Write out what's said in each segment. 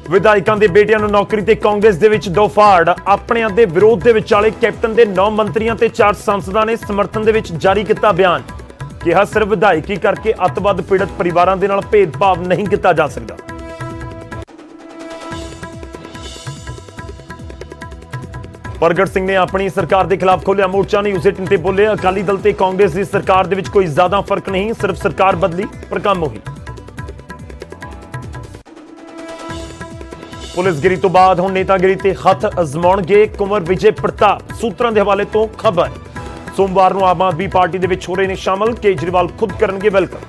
ਵਿਧਾਇਕਾਂ ਦੇ ਬੇਟਿਆਂ ਨੂੰ ਨੌਕਰੀ ਤੇ ਕਾਂਗਰਸ ਦੇ ਵਿੱਚ ਦੋ ਫਾੜ। ਆਪਣਿਆਂ ਦੇ ਵਿਰੋਧ ਦੇ ਵਿਚਾਲੇ ਕੈਪਟਨ ਦੇ 9 ਮੰਤਰੀਆਂ ਤੇ 4 ਸੰਸਦਾਂ ਨੇ ਸਮਰਥਨ ਦੇ ਵਿੱਚ ਜਾਰੀ ਕੀਤਾ ਬਿਆਨ। ਕਿਹਾ ਸਿਰਫ ਵਿਧਾਇਕੀ ਕਰਕੇ ਅੱਤਵਾਦ ਪੀੜਤ ਪਰਿਵਾਰਾਂ ਦੇ ਨਾਲ ਭੇਦਭਾਵ ਨਹੀਂ ਕੀਤਾ ਜਾ ਸਕਦਾ। ਪ੍ਰਗਟ ਸਿੰਘ ਨੇ ਆਪਣੀ ਸਰਕਾਰ ਦੇ ਖਿਲਾਫ ਖੋਲ੍ਹਿਆ ਮੋਰਚਾ। ਨਿਊਜ਼ 18 ਤੇ ਬੋਲੇ, ਅਕਾਲੀ ਦਲ ਤੇ ਕਾਂਗਰਸ ਦੀ ਸਰਕਾਰ ਦੇ ਵਿੱਚ ਕੋਈ ਜ਼ਿਆਦਾ ਫਰਕ ਨਹੀਂ, ਸਿਰਫ ਸਰਕਾਰ ਬਦਲੀ ਪਰ ਕੰਮ ਉਹੀ। ਪੁਲਿਸਗਿਰੀ ਤੋਂ ਬਾਅਦ ਹੁਣ ਨੇਤਾਗਿਰੀ ਤੇ ਹੱਥ ਅਜ਼ਮਾਉਣਗੇ ਕੁੰਵਰ ਵਿਜੇ ਪ੍ਰਤਾਪ। ਸੂਤਰਾਂ ਦੇ ਹਵਾਲੇ ਤੋਂ ਖਬਰ, ਸੋਮਵਾਰ ਨੂੰ ਆਮ ਆਦਮੀ ਪਾਰਟੀ ਦੇ ਵਿੱਚ ਹੋ ਰਹੇ ਨੇ ਸ਼ਾਮਲ। ਕੇਜਰੀਵਾਲ ਖੁਦ ਕਰਨਗੇ ਵੈਲਕਮ।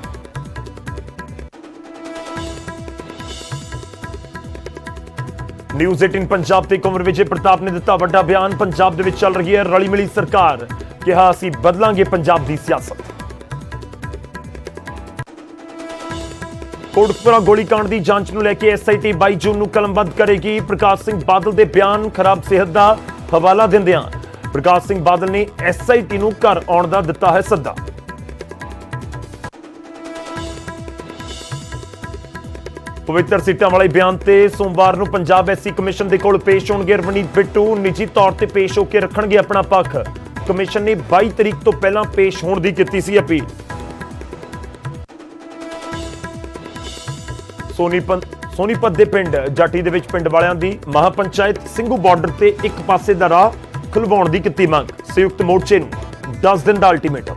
ਨਿਊਜ਼ 18 ਪੰਜਾਬ ਤੇ ਕੁੰਵਰ ਵਿਜੇ ਪ੍ਰਤਾਪ ਨੇ ਦਿੱਤਾ ਵੱਡਾ ਬਿਆਨ। ਪੰਜਾਬ ਦੇ ਵਿੱਚ ਚੱਲ ਰਹੀ ਹੈ ਰਲੀ ਮਿਲੀ ਸਰਕਾਰ। ਕਿਹਾ ਅਸੀਂ ਬਦਲਾਂਗੇ ਪੰਜਾਬ ਦੀ ਸਿਆਸਤ। ਕੋਟਕਪੁਰਾ ਗੋਲੀकांड ਦੀ ਜਾਂਚ ਨੂੰ ਲੈ ਕੇ ਐਸਆਈਟੀ 22 ਜੂਨ ਨੂੰ ਕਲਮਬੰਦ ਕਰੇਗੀ। ਪ੍ਰਕਾਸ਼ ਸਿੰਘ ਬਾਦਲ ਦੇ ਬਿਆਨ, ਖਰਾਬ ਸਿਹਤ ਦਾ ਹਵਾਲਾ ਦਿੰਦਿਆਂ ਪ੍ਰਕਾਸ਼ ਸਿੰਘ ਬਾਦਲ ਨੇ ਐਸਆਈਟੀ ਨੂੰ ਘਰ ਆਉਣ ਦਾ ਦਿੱਤਾ ਹੈ ਸੱਦਾ। ਪਵਿੱਤਰ ਸੀਟਾਂ ਵਾਲੇ ਬਿਆਨ ਤੇ ਸੋਮਵਾਰ ਨੂੰ ਪੰਜਾਬ ਐਸਸੀ ਕਮਿਸ਼ਨ ਦੇ ਕੋਲ ਪੇਸ਼ ਹੋਣਗੇ ਰਵਨੀਤ ਬਿੱਟੂ। ਨਿੱਜੀ ਤੌਰ ਤੇ ਪੇਸ਼ ਹੋ ਕੇ ਰੱਖਣਗੇ ਆਪਣਾ ਪੱਖ। ਕਮਿਸ਼ਨ ਨੇ 22 ਤਰੀਕ ਤੋਂ ਪਹਿਲਾਂ ਪੇਸ਼ ਹੋਣ ਦੀ ਕੀਤੀ ਸੀ ਅਪੀਲ। ਸੋਨੀਪਤ ਦੇ ਪਿੰਡ ਜਾਟੀ ਦੇ ਵਿੱਚ ਪਿੰਡ ਵਾਲਿਆਂ ਦੀ ਮਹਾਪੰਚਾਇਤ ਸਿੰਘੂ ਬਾਰਡਰ ਤੇ ਇੱਕ ਪਾਸੇ ਦਾ ਰਾਹ ਖੁਲਵਾਉਣ ਦੀ ਕੀਤੀ ਮੰਗ। ਸੰਯੁਕਤ ਮੋਰਚੇ ਨੂੰ 10 ਦਿਨ ਦਾ ਅਲਟੀਮੇਟਮ।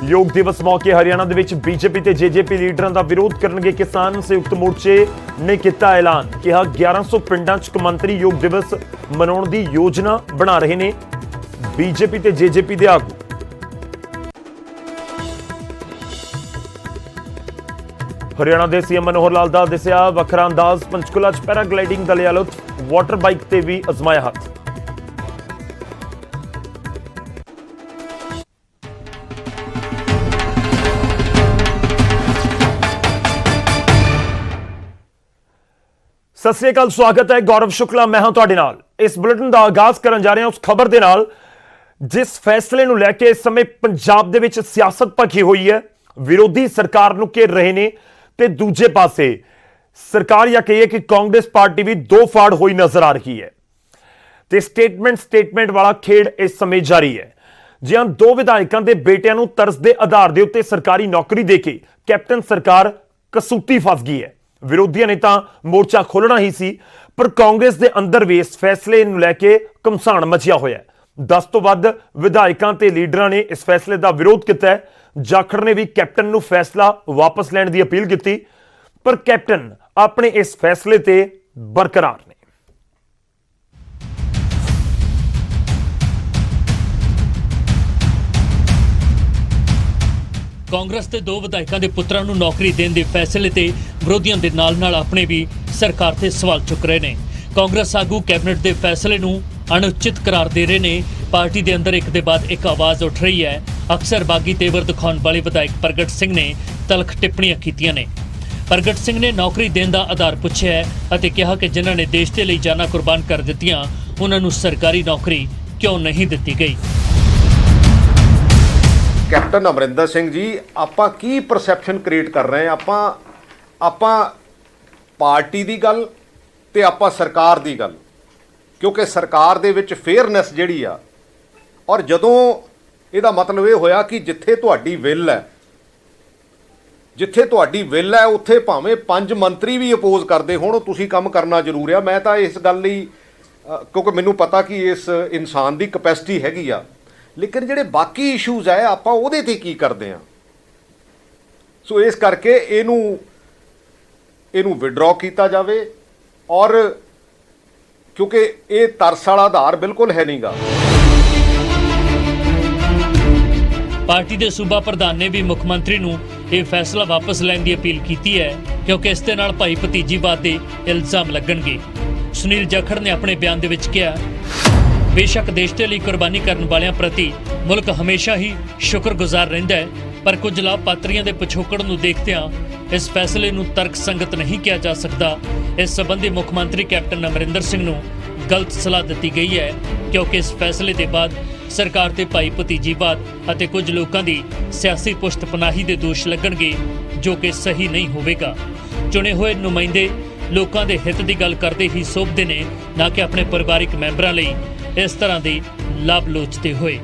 ਯੋਗ ਦਿਵਸ ਮੌਕੇ ਹਰਿਆਣਾ ਦੇ ਵਿੱਚ ਬੀਜੇਪੀ ਤੇ ਜੇਜੇਪੀ ਲੀਡਰਾਂ ਦਾ ਵਿਰੋਧ ਕਰਨਗੇ ਕਿਸਾਨ। ਸੰਯੁਕਤ ਮੋਰਚੇ ਨੇ ਕੀਤਾ ਐਲਾਨ। ਕਿਹਾ 1100 ਪਿੰਡਾਂ 'ਚ ਕੌਮਾਂਤਰੀ ਯੋਗ ਦਿਵਸ ਮਨਾਉਣ ਦੀ ਯੋਜਨਾ ਬਣਾ ਰਹੇ ਨੇ ਬੀਜੇਪੀ ਤੇ ਜੇਜੇਪੀ ਦੇ ਆਗੂ। ਹਰਿਆਣਾ ਦੇ ਸੀਐਮ ਮਨੋਹਰ ਲਾਲ ਦਾ ਦੱਸਿਆ ਵੱਖਰਾ ਅੰਦਾਜ਼। ਪੰਚਕੂਲਾ 'ਚ ਪੈਰਾਗਲਾਈਡਿੰਗ ਦਾ ਲਿਆ ਲੁਤਫ, ਵਾਟਰ ਬਾਈਕ ਤੇ ਵੀ ਅਜ਼ਮਾਇਆ ਹੱਥ। ਸਤਿ ਸ੍ਰੀ ਅਕਾਲ, ਸਵਾਗਤ ਹੈ। ਗੌਰਵ ਸ਼ੁਕਲਾ ਮੈਂ ਹਾਂ ਤੁਹਾਡੇ ਨਾਲ। ਇਸ ਬੁਲੇਟਿਨ ਦਾ ਆਗਾਜ਼ ਕਰਨ ਜਾ ਰਹੇ ਹਾਂ ਉਸ ਖਬਰ ਦੇ ਨਾਲ ਜਿਸ ਫੈਸਲੇ ਨੂੰ ਲੈ ਕੇ ਇਸ ਸਮੇਂ ਪੰਜਾਬ ਦੇ ਵਿੱਚ ਸਿਆਸਤ ਭਖੀ ਹੋਈ ਹੈ। ਵਿਰੋਧੀ ਸਰਕਾਰ ਨੂੰ ਘੇਰ ਰਹੇ ਨੇ ਤੇ ਦੂਜੇ ਪਾਸੇ ਸਰਕਾਰ ਜਾਂ ਕਹੀਏ ਕਿ ਕਾਂਗਰਸ ਪਾਰਟੀ ਵੀ ਦੋ ਫਾੜ ਹੋਈ ਨਜ਼ਰ ਆ ਰਹੀ ਹੈ ਤੇ ਸਟੇਟਮੈਂਟ ਵਾਲਾ ਖੇਡ ਇਸ ਸਮੇਂ ਜਾਰੀ ਹੈ। ਜਿਹਾਂ ਦੋ ਵਿਧਾਇਕਾਂ ਦੇ ਬੇਟਿਆਂ ਨੂੰ ਤਰਸ ਦੇ ਆਧਾਰ ਦੇ ਉੱਤੇ ਸਰਕਾਰੀ ਨੌਕਰੀ ਦੇ ਕੇ ਕੈਪਟਨ ਸਰਕਾਰ ਕਸੂਤੀ ਫਸ ਗਈ ਹੈ। ਵਿਰੋਧੀਆਂ ਨੇ ਤਾਂ ਮੋਰਚਾ ਖੋਲਣਾ ਹੀ ਸੀ, ਪਰ ਕਾਂਗਰਸ ਦੇ ਅੰਦਰ ਵੀ ਇਸ ਫੈਸਲੇ ਨੂੰ ਲੈ ਕੇ ਘਮਸਾਣ ਮਚਿਆ ਹੋਇਆ ਹੈ। 10 ਤੋਂ ਵੱਧ ਵਿਧਾਇਕਾਂ ਤੇ ਲੀਡਰਾਂ ਨੇ ਇਸ ਫੈਸਲੇ ਦਾ ਵਿਰੋਧ ਕੀਤਾ ਹੈ। ਜਾਖੜ ਨੇ ਵੀ ਕੈਪਟਨ ਨੂੰ ਫੈਸਲਾ ਵਾਪਸ ਲੈਣ ਦੀ ਅਪੀਲ ਕੀਤੀ, ਪਰ ਕੈਪਟਨ ਆਪਣੇ ਇਸ ਫੈਸਲੇ ਤੇ ਬਰਕਰਾਰ ਨੇ। ਕਾਂਗਰਸ ਦੇ ਦੋ ਵਿਧਾਇਕਾਂ ਦੇ ਪੁੱਤਰਾਂ ਨੂੰ ਨੌਕਰੀ ਦੇਣ ਦੇ ਫੈਸਲੇ ਤੇ ਵਿਰੋਧੀਆਂ ਦੇ ਨਾਲ ਆਪਣੇ ਵੀ ਸਰਕਾਰ ਤੇ ਸਵਾਲ ਚੁੱਕ ਰਹੇ ਨੇ। ਕਾਂਗਰਸ ਆਗੂ ਕੈਬਨਿਟ ਦੇ ਫੈਸਲੇ ਨੂੰ ਅਣਉਚਿਤ ਕਰਾਰ ਦੇ ਰਹੇ ਨੇ। ਪਾਰਟੀ ਦੇ ਅੰਦਰ ਇੱਕ ਦੇ ਬਾਅਦ ਇੱਕ ਆਵਾਜ਼ ਉੱਠ ਰਹੀ ਹੈ। ਅਕਸਰ ਬਾਗੀ ਤੇਵਰ ਦਿਖਾਉਣ ਵਾਲੇ ਵਿਧਾਇਕ ਪ੍ਰਗਟ ਸਿੰਘ ਨੇ ਤਲਖ ਟਿੱਪਣੀਆਂ ਕੀਤੀਆਂ ਨੇ। ਪ੍ਰਗਟ ਸਿੰਘ ਨੇ ਨੌਕਰੀ ਦੇਣ ਦਾ ਆਧਾਰ ਪੁੱਛਿਆ ਹੈ ਅਤੇ ਕਿਹਾ ਕਿ ਜਿਨ੍ਹਾਂ ਨੇ ਦੇਸ਼ ਦੇ ਲਈ ਜਾਨਾਂ ਕੁਰਬਾਨ ਕਰ ਦਿੱਤੀਆਂ ਉਹਨਾਂ ਨੂੰ ਸਰਕਾਰੀ ਨੌਕਰੀ ਕਿਉਂ ਨਹੀਂ ਦਿੱਤੀ ਗਈ। ਕੈਪਟਨ ਅਮਰਿੰਦਰ ਸਿੰਘ ਜੀ, ਆਪਾਂ ਕੀ ਪਰਸੈਪਸ਼ਨ ਕ੍ਰੀਏਟ ਕਰ ਰਹੇ ਹਾਂ? ਆਪਾਂ ਪਾਰਟੀ ਦੀ ਗੱਲ ਤੇ ਆਪਾਂ ਸਰਕਾਰ ਦੀ ਗੱਲ, ਕਿਉਂਕਿ ਸਰਕਾਰ ਦੇ ਵਿੱਚ ਫੇਅਰਨੈਸ ਜਿਹੜੀ ਆ, ਔਰ ਜਦੋਂ ਇਹਦਾ ਮਤਲਬ ਇਹ ਹੋਇਆ ਕਿ ਜਿੱਥੇ ਤੁਹਾਡੀ ਵਿਲ ਹੈ ਉੱਥੇ ਭਾਵੇਂ 5 ਮੰਤਰੀ ਵੀ ਅਪੋਜ਼ ਕਰਦੇ ਹੋਣ, ਤੁਸੀਂ ਕੰਮ ਕਰਨਾ ਜ਼ਰੂਰ ਆ। ਮੈਂ ਤਾਂ ਇਸ ਗੱਲ ਲਈ, ਕਿਉਂਕਿ ਮੈਨੂੰ ਪਤਾ ਕਿ ਇਸ ਇਨਸਾਨ ਦੀ ਕਪੈਸਿਟੀ ਹੈਗੀ ਆ, ਲੇਕਿਨ ਜਿਹੜੇ ਬਾਕੀ ਇਸ਼ੂਜ਼ ਹੈ ਆਪਾਂ ਉਹਦੇ ਤੇ ਕੀ ਕਰਦੇ ਹਾਂ। ਸੋ ਇਸ ਕਰਕੇ ਇਹਨੂੰ ਵਿਡਰਾਅ ਕੀਤਾ ਜਾਵੇ, ਔਰ ਕਿਉਂਕਿ ਇਹ ਤਰਸ ਵਾਲਾ ਆਧਾਰ ਬਿਲਕੁਲ ਹੈ ਨਹੀਂਗਾ। ਪਾਰਟੀ ਦੇ ਸੂਬਾ ਪ੍ਰਧਾਨ ਨੇ ਵੀ ਮੁੱਖ ਮੰਤਰੀ ਨੂੰ ਇਹ ਫੈਸਲਾ ਵਾਪਸ ਲੈਣ ਦੀ ਅਪੀਲ ਕੀਤੀ ਹੈ, ਕਿਉਂਕਿ ਇਸ ਦੇ ਨਾਲ ਭਾਈ ਭਤੀਜੀਵਾਦ ਦੇ ਇਲਜ਼ਾਮ ਲੱਗਣਗੇ। ਸੁਨੀਲ ਜਾਖੜ ਨੇ ਆਪਣੇ ਬਿਆਨ ਦੇ ਵਿੱਚ ਕਿਹਾ, ਬੇਸ਼ੱਕ ਦੇਸ਼ ਦੇ ਲਈ ਕੁਰਬਾਨੀ ਕਰਨ ਵਾਲਿਆਂ ਪ੍ਰਤੀ ਮੁਲਕ ਹਮੇਸ਼ਾ ਹੀ ਸ਼ੁਕਰਗੁਜ਼ਾਰ ਰਹਿੰਦਾ ਹੈ, ਪਰ ਕੁਝ ਲਾਭਪਾਤਰੀਆਂ ਦੇ ਪਿਛੋਕੜ ਨੂੰ ਦੇਖਦਿਆਂ ਇਸ ਫੈਸਲੇ ਨੂੰ ਤਰਕਸੰਗਤ ਨਹੀਂ ਕਿਹਾ ਜਾ ਸਕਦਾ। ਇਸ ਸੰਬੰਧੀ ਮੁੱਖ ਮੰਤਰੀ ਕੈਪਟਨ ਅਮਰਿੰਦਰ ਸਿੰਘ ਨੂੰ ਗਲਤ ਸਲਾਹ ਦਿੱਤੀ ਗਈ ਹੈ, ਕਿਉਂਕਿ ਇਸ ਫੈਸਲੇ ਦੇ ਬਾਅਦ ਸਰਕਾਰ ਤੇ ਭਾਈ ਭਤੀਜੀਵਾਦ ਅਤੇ ਕੁਝ ਲੋਕਾਂ ਦੀ ਸਿਆਸੀ ਪੁਸ਼ਤਪਨਾਹੀ ਦੇ ਦੋਸ਼ ਲੱਗਣਗੇ, ਜੋ ਕਿ ਸਹੀ ਨਹੀਂ ਹੋਵੇਗਾ। ਚੁਣੇ ਹੋਏ ਨੁਮਾਇੰਦੇ ਲੋਕਾਂ ਦੇ ਹਿੱਤ ਦੀ ਗੱਲ ਕਰਦੇ ਹੀ ਸੋਭਦੇ ਨੇ, ਨਾ ਕਿ ਆਪਣੇ ਪਰਿਵਾਰਿਕ ਮੈਂਬਰਾਂ ਲਈ ਇਸ ਤਰ੍ਹਾਂ ਦੇ ਲਾਭ ਲੋਚਦੇ ਹੋਏ।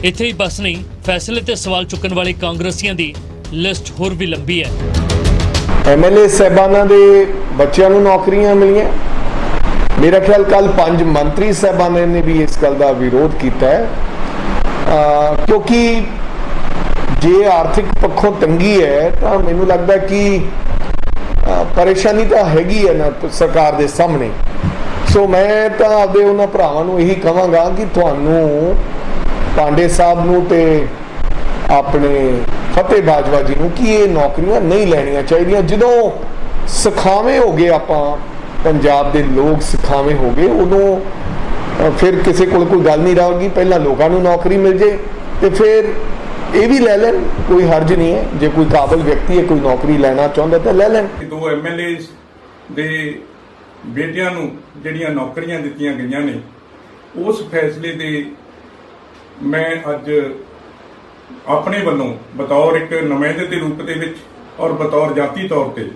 ਇੱਥੇ ਹੀ ਬਸ ਨਹੀਂ, ਫੈਸਲੇ ਤੇ ਸਵਾਲ ਚੁੱਕਣ ਵਾਲੇ ਕਾਂਗਰਸੀਆਂ ਦੀ ਲਿਸਟ ਹੋਰ ਵੀ ਲੰਬੀ ਹੈ। ਐਮਐਲਏ ਸਾਹਿਬਾਨਾਂ ਦੇ ਬੱਚਿਆਂ ਨੂੰ ਨੌਕਰੀਆਂ ਮਿਲੀਆਂ। ਮੇਰਾ ਖਿਆਲ ਕੱਲ 5 ਮੰਤਰੀ ਸਾਹਿਬਾਨਾਂ ਨੇ ਵੀ ਇਸ ਗੱਲ ਦਾ ਵਿਰੋਧ ਕੀਤਾ ਹੈ, ਕਿਉਂਕਿ ਜੇ ਆਰਥਿਕ ਪੱਖੋਂ ਤੰਗੀ ਹੈ ਤਾਂ ਮੈਨੂੰ ਲੱਗਦਾ ਕਿ ਪਰੇਸ਼ਾਨੀ ਤਾਂ ਹੈਗੀ ਹੈ ਨਾ ਸਰਕਾਰ ਦੇ ਸਾਹਮਣੇ। ਸੋ ਮੈਂ ਤਾਂ ਆਪਦੇ ਉਹਨਾਂ ਭਰਾਵਾਂ ਨੂੰ ਇਹੀ ਕਹਾਂਗਾ ਕਿ ਤੁਹਾਨੂੰ ਪਾਂਡੇ ਸਾਹਿਬ ਨੂੰ ਤੇ ਆਪਣੇ ਫਤਿਹ ਬਾਜਵਾ ਜੀ ਨੂੰ ਕਿ ਇਹ ਨੌਕਰੀਆਂ ਨਹੀਂ ਲੈਣੀਆਂ ਚਾਹੀਦੀਆਂ। ਜਦੋਂ ਸਿਖਾਵੇਂ ਹੋ ਗਏ ਆਪਾਂ, ਪੰਜਾਬ ਦੇ ਲੋਕ ਸਿਖਾਵੇਂ ਹੋ ਗਏ, ਉਦੋਂ ਫਿਰ ਕਿਸੇ ਕੋਲ ਕੋਈ ਗੱਲ ਨਹੀਂ ਰਹੇਗੀ। ਪਹਿਲਾਂ ਲੋਕਾਂ ਨੂੰ ਨੌਕਰੀ ਮਿਲ ਜੇ ਤੇ ਫਿਰ ਇਹ ਵੀ ਲੈ ਲੈਣ, ਕੋਈ ਹਰਜ ਨਹੀਂ ਹੈ। ਜੇ ਕੋਈ ਕਾਬਲ ਵਿਅਕਤੀ ਹੈ, ਕੋਈ ਨੌਕਰੀ ਲੈਣਾ ਚਾਹੁੰਦਾ ਤਾਂ ਲੈ ਲੈਣ। 2 ਐਮਐਲਏ ਦੇ ਬੇਟਿਆਂ ਨੂੰ ਜਿਹੜੀਆਂ ਨੌਕਰੀਆਂ ਦਿੱਤੀਆਂ ਗਈਆਂ ਨੇ, ਉਸ ਫੈਸਲੇ ਦੇ ਮੈਂ ਅੱਜ ਆਪਣੇ ਵੱਲੋਂ ਬਤੌਰ ਇੱਕ ਨੁਮਾਇੰਦੇ ਦੇ ਰੂਪ ਦੇ ਵਿੱਚ ਔਰ ਬਤੌਰ ਜਾਤੀ ਤੌਰ ਤੇ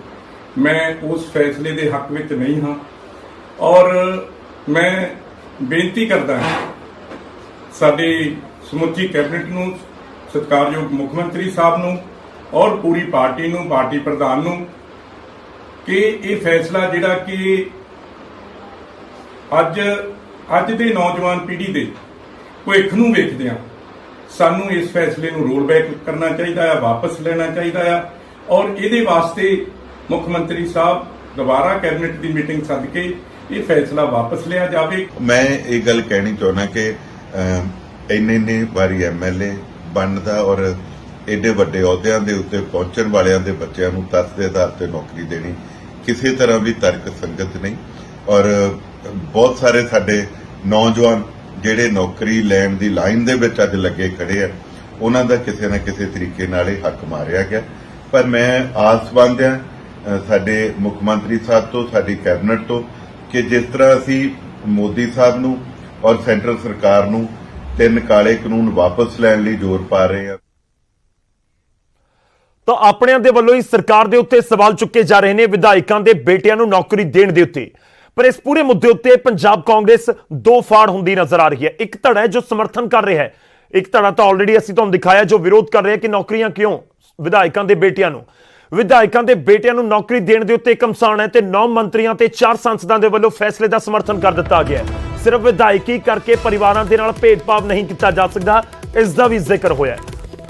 ਮੈਂ ਉਸ ਫੈਸਲੇ ਦੇ ਹੱਕ ਵਿੱਚ ਨਹੀਂ ਹਾਂ। ਔਰ ਮੈਂ ਬੇਨਤੀ ਕਰਦਾ ਹਾਂ ਸਾਡੀ ਸਮੁੱਚੀ ਕੈਬਨਿਟ ਨੂੰ, ਸਤਿਕਾਰਯੋਗ ਮੁੱਖ ਮੰਤਰੀ ਸਾਹਿਬ ਨੂੰ ਔਰ ਪੂਰੀ ਪਾਰਟੀ ਨੂੰ, ਪਾਰਟੀ ਪ੍ਰਧਾਨ ਨੂੰ, ਕਿ ਇਹ ਫੈਸਲਾ ਜਿਹੜਾ ਕਿ ਅੱਜ ਦੇ ਨੌਜਵਾਨ ਪੀੜ੍ਹੀ ਦੇ ਭਵਿੱਖ ਨੂੰ ਵੇਖਦਿਆਂ ਸਾਨੂੰ ਇਸ ਫੈਸਲੇ ਨੂੰ ਰੋਲ ਬੈਕ ਕਰਨਾ ਚਾਹੀਦਾ ਹੈ, ਵਾਪਸ ਲੈਣਾ ਚਾਹੀਦਾ ਹੈ। ਔਰ ਇਹਦੇ ਵਾਸਤੇ ਮੁੱਖ ਮੰਤਰੀ ਸਾਹਿਬ ਦੁਬਾਰਾ ਕੈਬਨਿਟ ਦੀ ਮੀਟਿੰਗ ਸੱਦ ਕੇ ਇਹ ਫੈਸਲਾ ਵਾਪਸ ਲਿਆ ਜਾਵੇ। ਮੈਂ ਇਹ ਗੱਲ ਕਹਿਣੀ ਚਾਹੁੰਦਾ ਕਿ ਇੰਨੇ ਵਾਰੀ ਐਮਐਲਏ ਬਣਦਾ ਔਰ ਏਡੇ ਵੱਡੇ ਅਹੁਦਿਆਂ ਦੇ ਉੱਤੇ ਪਹੁੰਚਣ ਵਾਲਿਆਂ ਦੇ ਬੱਚਿਆਂ ਨੂੰ ਤਰਸ ਦੇ ਆਧਾਰ ਤੇ ਨੌਕਰੀ ਦੇਣੀ ਕਿਸੇ ਤਰ੍ਹਾਂ ਵੀ ਤਰਕ ਸੰਗਤ ਨਹੀਂ। ਔਰ ਬਹੁਤ ਸਾਰੇ ਸਾਡੇ ਨੌਜਵਾਨ ਜਿਹੜੇ ਨੌਕਰੀ ਲੈਣ ਦੀ ਲਾਈਨ ਦੇ ਵਿੱਚ ਅੱਜ ਲੱਗੇ ਖੜੇ ਆ, ਉਹਨਾਂ ਦਾ ਕਿਸੇ ਨਾ ਕਿਸੇ ਤਰੀਕੇ ਨਾਲ ਇਹ ਹੱਕ ਮਾਰਿਆ ਗਿਆ। ਪਰ ਮੈਂ ਆਸਵੰਦ ਹਾਂ ਸਾਡੇ ਮੁੱਖ ਮੰਤਰੀ ਸਾਹਿਬ ਤੋਂ, ਸਾਡੀ ਕੈਬਨਿਟ ਤੋਂ, ਕਿ ਜਿਸ ਤਰ੍ਹਾਂ ਅਸੀਂ ਮੋਦੀ ਸਾਹਿਬ ਨੂੰ ਔਰ ਸੈਂਟਰ ਸਰਕਾਰ ਨੂੰ 3 ਕਾਲੇ ਕਾਨੂੰਨ ਵਾਪਸ ਲੈਣ ਲਈ ਜ਼ੋਰ ਪਾ ਰਹੇ ਹਾਂ। ਤਾਂ ਆਪਣਿਆਂ ਦੇ ਵੱਲੋਂ ਹੀ ਸਰਕਾਰ ਦੇ ਉੱਤੇ ਸਵਾਲ ਚੁੱਕੇ ਜਾ ਰਹੇ ਨੇ ਵਿਧਾਇਕਾਂ ਦੇ ਬੇਟਿਆਂ ਨੂੰ ਨੌਕਰੀ ਦੇਣ ਦੇ ਉੱਤੇ। ਪਰ ਇਸ ਪੂਰੇ ਮੁੱਦੇ ਉੱਤੇ ਪੰਜਾਬ ਕਾਂਗਰਸ ਦੋ ਫਾੜ ਹੁੰਦੀ ਨਜ਼ਰ ਆ ਰਹੀ ਹੈ। ਇੱਕ ਧੜਾ ਹੈ ਜੋ ਸਮਰਥਨ ਕਰ ਰਿਹਾ ਹੈ, ਇੱਕ ਧੜਾ ਤਾਂ ਆਲਰੇਡੀ ਅਸੀਂ ਤੁਹਾਨੂੰ ਦਿਖਾਇਆ ਜੋ ਵਿਰੋਧ ਕਰ ਰਿਹਾ ਕਿ ਨੌਕਰੀਆਂ ਕਿਉਂ ਵਿਧਾਇਕਾਂ ਦੇ ਬੇਟਿਆਂ ਨੂੰ ਨੌਕਰੀ ਦੇਣ ਦੇ ਉੱਤੇ ਘਮਸਾਨ ਹੈ ਤੇ 9 ਮੰਤਰੀਆਂ ਤੇ 4 ਸੰਸਦਾਂ ਦੇ ਵੱਲੋਂ ਫੈਸਲੇ ਦਾ ਸਮਰਥਨ ਕਰ ਦਿੱਤਾ ਗਿਆ ਹੈ। ਸਿਰਫ ਵਿਧਾਇਕੀ ਕਰਕੇ ਪਰਿਵਾਰਾਂ ਦੇ ਨਾਲ ਭੇਦਭਾਵ ਨਹੀਂ ਕੀਤਾ ਜਾ ਸਕਦਾ, ਇਸ ਦਾ ਵੀ ਜ਼ਿਕਰ ਹੋਇਆ ਹੈ।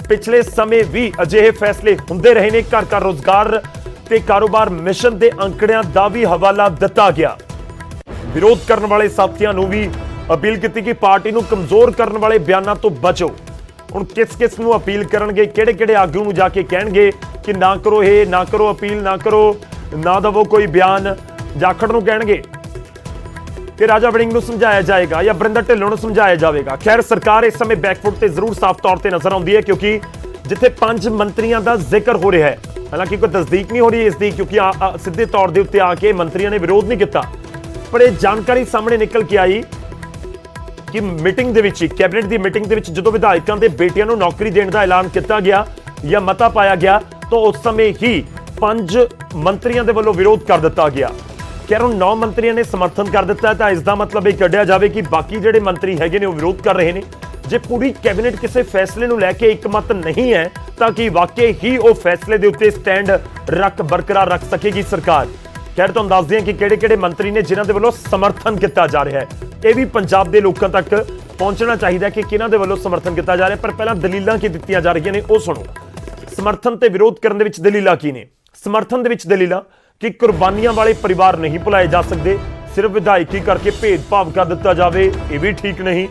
ਪਿਛਲੇ ਸਮੇਂ ਵੀ ਅਜਿਹੇ ਫੈਸਲੇ ਹੁੰਦੇ ਰਹੇ ਨੇ। ਘਰ ਘਰ ਰੋਜ਼ਗਾਰ ਤੇ ਕਾਰੋਬਾਰ ਮਿਸ਼ਨ ਦੇ ਅੰਕੜਿਆਂ ਦਾ ਵੀ ਹਵਾਲਾ ਦਿੱਤਾ ਗਿਆ। ਵਿਰੋਧ ਕਰਨ ਵਾਲੇ ਸਾਥੀਆਂ ਨੂੰ ਵੀ ਅਪੀਲ ਕੀਤੀ ਕਿ ਪਾਰਟੀ ਨੂੰ ਕਮਜ਼ੋਰ ਕਰਨ ਵਾਲੇ ਬਿਆਨਾਂ ਤੋਂ ਬਚੋ। ਹੁਣ ਕਿਸ ਨੂੰ ਅਪੀਲ ਕਰਨਗੇ, ਕਿਹੜੇ ਆਗੂ ਨੂੰ ਜਾ ਕੇ ਕਹਿਣਗੇ ਕਿ ਨਾ ਕਰੋ, ਇਹ ਨਾ ਕਰੋ, ਅਪੀਲ ਨਾ ਕਰੋ, ਨਾ ਦਵੋ ਕੋਈ ਬਿਆਨ। ਜਾਖੜ ਨੂੰ ਕਹਿਣਗੇ ਕਿ ਰਾਜਾ ਵੜਿੰਗ ਨੂੰ ਸਮਝਾਇਆ ਜਾਏਗਾ ਜਾਂ ਬਰਿੰਦਰ ਢਿੱਲੋਂ ਨੂੰ ਸਮਝਾਇਆ ਜਾਵੇਗਾ। ਖੈਰ ਸਰਕਾਰ ਇਸ ਸਮੇਂ ਬੈਕਫੁੱਟ ਤੇ ਜ਼ਰੂਰ ਸਾਫ਼ ਤੌਰ ਤੇ ਨਜ਼ਰ ਆਉਂਦੀ ਹੈ, ਕਿਉਂਕਿ ਜਿੱਥੇ 5 ਮੰਤਰੀਆਂ ਦਾ ਜ਼ਿਕਰ ਹੋ ਰਿਹਾ ਹੈ, ਹਾਲਾਂਕਿ ਕੋਈ ਤਸਦੀਕ ਨਹੀਂ ਹੋ ਰਹੀ ਇਸ ਦੀ, ਕਿਉਂਕਿ ਸਿੱਧੇ ਤੌਰ ਦੇ ਉੱਤੇ ਆ ਕੇ ਮੰਤਰੀਆਂ ਨੇ ਵਿਰੋਧ ਨਹੀਂ ਕੀਤਾ। ਪਰ ਇਹ ਜਾਣਕਾਰੀ ਸਾਹਮਣੇ ਨਿਕਲ ਕੇ ਆਈ ਕਿ ਮੀਟਿੰਗ ਦੇ ਵਿੱਚ, ਕੈਬਨਿਟ ਦੀ ਮੀਟਿੰਗ ਦੇ ਵਿੱਚ ਜਦੋਂ ਵਿਧਾਇਕਾਂ ਦੇ ਬੇਟਿਆਂ ਨੂੰ ਨੌਕਰੀ ਦੇਣ ਦਾ ਐਲਾਨ ਕੀਤਾ ਗਿਆ ਜਾਂ ਮਤਾ ਪਾਇਆ ਗਿਆ ਤਾਂ ਉਸ ਸਮੇਂ ਹੀ 5 ਮੰਤਰੀਆਂ ਦੇ ਵੱਲੋਂ ਵਿਰੋਧ ਕਰ ਦਿੱਤਾ ਗਿਆ। ਖੈਰ ਹੁਣ 9 ਮੰਤਰੀਆਂ ਨੇ ਸਮਰਥਨ ਕਰ ਦਿੱਤਾ ਤਾਂ ਇਸ ਦਾ ਮਤਲਬ ਇਹ ਕੱਢਿਆ ਜਾਵੇ ਕਿ ਬਾਕੀ ਜਿਹੜੇ ਮੰਤਰੀ ਹੈਗੇ ਨੇ ਉਹ ਵਿਰੋਧ ਕਰ ਰਹੇ ਨੇ। ਜੇ ਪੂਰੀ ਕੈਬਨਿਟ ਕਿਸੇ ਫੈਸਲੇ ਨੂੰ ਲੈ ਕੇ ਇੱਕਮਤ ਨਹੀਂ ਹੈ ਤਾਂ ਕਿ ਵਾਕਈ ਹੀ ਉਹ ਫੈਸਲੇ ਦੇ ਉੱਤੇ ਸਟੈਂਡ ਬਰਕਰਾਰ ਰੱਖ ਸਕੇਗੀ ਸਰਕਾਰ। ਖੈਰ ਤੁਹਾਨੂੰ ਦੱਸਦੇ ਹਾਂ ਕਿ ਕਿਹੜੇ ਮੰਤਰੀ ਨੇ ਜਿਨ੍ਹਾਂ ਦੇ ਵੱਲੋਂ ਸਮਰਥਨ ਕੀਤਾ ਜਾ ਰਿਹਾ ਹੈ। ਇਹ ਵੀ ਪੰਜਾਬ ਦੇ ਲੋਕਾਂ ਤੱਕ ਪਹੁੰਚਣਾ ਚਾਹੀਦਾ ਕਿ ਕਿਹਨਾਂ ਦੇ ਵੱਲੋਂ ਸਮਰਥਨ ਕੀਤਾ ਜਾ ਰਿਹਾ। ਪਰ ਪਹਿਲਾਂ ਦਲੀਲਾਂ ਕੀ ਦਿੱਤੀਆਂ ਜਾ ਰਹੀਆਂ ਨੇ ਉਹ ਸੁਣੋ। ਸਮਰਥਨ ਤੇ ਵਿਰੋਧ ਕਰਨ ਦੇ ਵਿੱਚ ਦਲੀਲਾਂ ਕੀ ਨੇ? ਸਮਰਥਨ ਦੇ ਵਿੱਚ ਦਲੀਲਾਂ ਕਿ ਕੁਰਬਾਨੀਆਂ ਵਾਲੇ ਪਰਿਵਾਰ ਨਹੀਂ ਭੁਲਾਏ ਜਾ ਸਕਦੇ, ਸਿਰਫ ਵਿਧਾਇਕੀ ਕਰਕੇ ਭੇਦਭਾਵ ਕਰ ਦਿੱਤਾ ਜਾਵੇ, ਇਹ ਵੀ ਠੀਕ ਨਹੀਂ।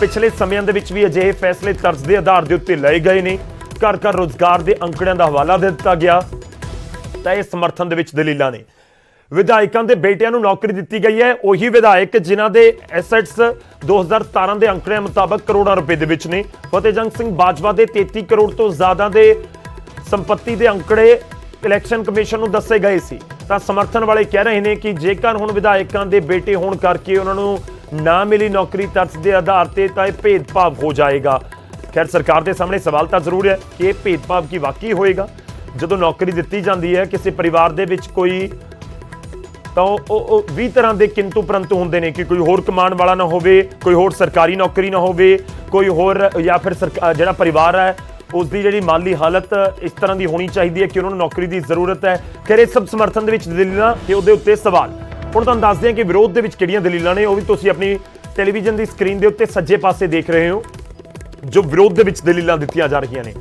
ਪਿਛਲੇ ਸਮਿਆਂ ਦੇ ਵਿੱਚ ਵੀ ਅਜਿਹੇ ਫੈਸਲੇ ਤਰਜ਼ ਦੇ ਆਧਾਰ ਦੇ ਉੱਤੇ ਲਏ ਗਏ ਨੇ। ਘਰ ਘਰ ਰੋਜ਼ਗਾਰ ਦੇ ਅੰਕੜਿਆਂ ਦਾ ਹਵਾਲਾ ਦੇ ਦਿੱਤਾ ਗਿਆ ਤਾਂ ਇਹ ਸਮਰਥਨ ਦੇ ਵਿੱਚ ਦਲੀਲਾਂ ਨੇ। ਵਿਧਾਇਕਾਂ ਦੇ ਬੇਟਿਆਂ ਨੂੰ ਨੌਕਰੀ ਦਿੱਤੀ ਗਈ ਹੈ, ਉਹੀ ਵਿਧਾਇਕ ਜਿਨ੍ਹਾਂ ਦੇ ਐਸੈਟਸ 2017 ਦੇ ਅੰਕੜਿਆਂ ਮੁਤਾਬਕ ਕਰੋੜਾਂ ਰੁਪਏ ਦੇ ਵਿੱਚ ਨੇ। ਫਤਿਹਜੰਗ ਸਿੰਘ ਬਾਜਵਾ ਦੇ 33 ਕਰੋੜ ਤੋਂ ਜ਼ਿਆਦਾ ਦੇ ਸੰਪत्ति ਦੇ ਅੰਕੜੇ ਇਲੈਕਸ਼ਨ ਕਮਿਸ਼ਨ ਨੂੰ ਦੱਸੇ ਗਏ ਸੀ। ਤਾਂ ਸਮਰਥਨ ਵਾਲੇ ਕਹਿ ਰਹੇ ਨੇ ਕਿ ਜੇਕਰ ਹੁਣ ਵਿਧਾਇਕਾਂ ਦੇ ਬੇਟੇ ਹੋਣ ਕਰਕੇ ਉਹਨਾਂ ਨੂੰ ਨਾ ਮਿਲੀ ਨੌਕਰੀ ਤਰਸ ਦੇ ਆਧਾਰ ਤੇ ਤਾਂ ਇਹ ਭੇਦਭਾਵ ਹੋ ਜਾਏਗਾ। खैर सरकार के सामने सवाल तो जरूर है कि यह भेदभाव की वाकई होएगा ਜਦੋਂ ਨੌਕਰੀ ਦਿੱਤੀ ਜਾਂਦੀ ਹੈ ਕਿਸੇ ਪਰਿਵਾਰ ਦੇ ਵਿੱਚ ਕੋਈ ਤਾਂ ਉਹ 20 ਤਰ੍ਹਾਂ ਦੇ ਕਿੰਤੂ ਪਰੰਤੂ ਹੁੰਦੇ ਨੇ ਕਿ ਕੋਈ ਹੋਰ ਕਮਾਉਣ ਵਾਲਾ ਨਾ ਹੋਵੇ, ਕੋਈ ਹੋਰ ਸਰਕਾਰੀ ਨੌਕਰੀ ਨਾ ਹੋਵੇ, ਕੋਈ ਹੋਰ ਜਾਂ ਫਿਰ ਜਿਹੜਾ ਪਰਿਵਾਰ ਹੈ ਉਸ ਦੀ ਜਿਹੜੀ ਮਾਲੀ ਹਾਲਤ ਇਸ ਤਰ੍ਹਾਂ ਦੀ ਹੋਣੀ ਚਾਹੀਦੀ ਹੈ ਕਿ ਉਹਨਾਂ ਨੂੰ ਨੌਕਰੀ ਦੀ ਜ਼ਰੂਰਤ ਹੈ। ਖੈਰ ਇਹ ਸਭ ਸਮਰਥਨ ਦੇ ਵਿੱਚ ਦਲੀਲਾਂ ਤੇ ਉਹਦੇ ਉੱਤੇ ਸਵਾਲ। ਹੁਣ ਤੁਹਾਨੂੰ ਦੱਸਦੇ ਹਾਂ ਕਿ ਵਿਰੋਧ ਦੇ ਵਿੱਚ ਕਿਹੜੀਆਂ ਦਲੀਲਾਂ ਨੇ, ਉਹ ਵੀ ਤੁਸੀਂ ਆਪਣੀ ਟੈਲੀਵਿਜ਼ਨ ਦੀ ਸਕਰੀਨ ਦੇ ਉੱਤੇ ਸੱਜੇ ਪਾਸੇ ਦੇਖ ਰਹੇ ਹੋ ਜੋ ਵਿਰੋਧ ਦੇ ਵਿੱਚ ਦਲੀਲਾਂ ਦਿੱਤੀਆਂ ਜਾ ਰਹੀਆਂ ਨੇ।